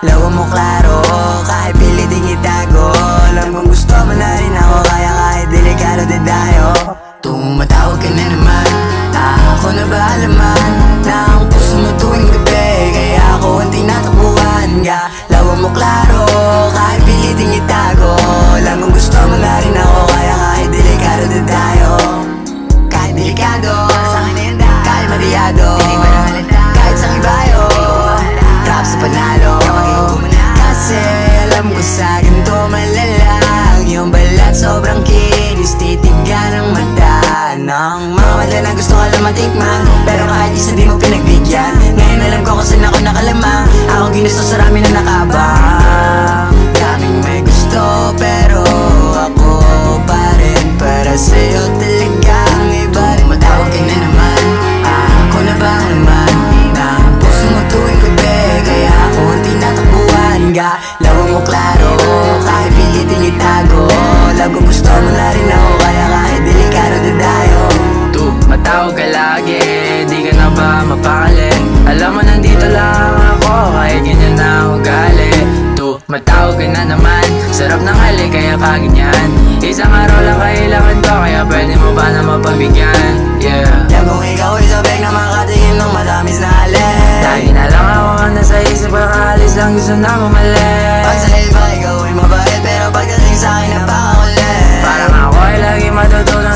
Lawa mo klaro, kahit piliting itago. Alam kong gusto mo na rin ako, kaya kahit delikado din tayo. Tumatawag ka na naman, ako na ba alaman na ang puso mo tuwing gabi, kaya ako ang tinatakbuhan ka. Lawa mo klaro, kahit piliting itago. Alam kong gusto mo na rin ako, kaya kahit delikado din tayo. Kahit delikado, kahit mariyado, kahit sa ibayo, rap sa panalo. Kasi alam ko sa ganito malalang yung balat sobrang kinis, titigan ng mata ng mga madla na gusto ka lang matikman, pero kahit isa di mo pinagbigyan. Ngayon alam ko kung saan ako nakalamang, akong ginusto sa rami na nakabang. Daming may gusto pero ako pa rin para sa'yo talagang iba. Tumatawag ka na naman, ako na ba naman na puso mo tuwing gabi, kaya ako ang tinatakbuhan ka. Lawa mo klaro, kahit piliting itago. Alam ko gusto mo na rin ako, kaya kahit delikado din tayo. Tumatawag ka lagi, di ka na ba mapakali? Alam mo nandito lang ako, kahit ganyan na ugali. Tumatawag ka na naman, sarap ng halik kaya kaganyan. Isang araw lang kailangan ko, kaya pwede mo ba na mapabigyan? Yeah. Alam kong ikaw ay sabik na makatingin ng matamis na alin. Lagi na lang ako ang nasa isip, kakaalis lang gusto na bumalik. Pag sa iba ikaw ay mabait, pero pagdating sa akin napakakulit. Parang ako ay lagi matutunan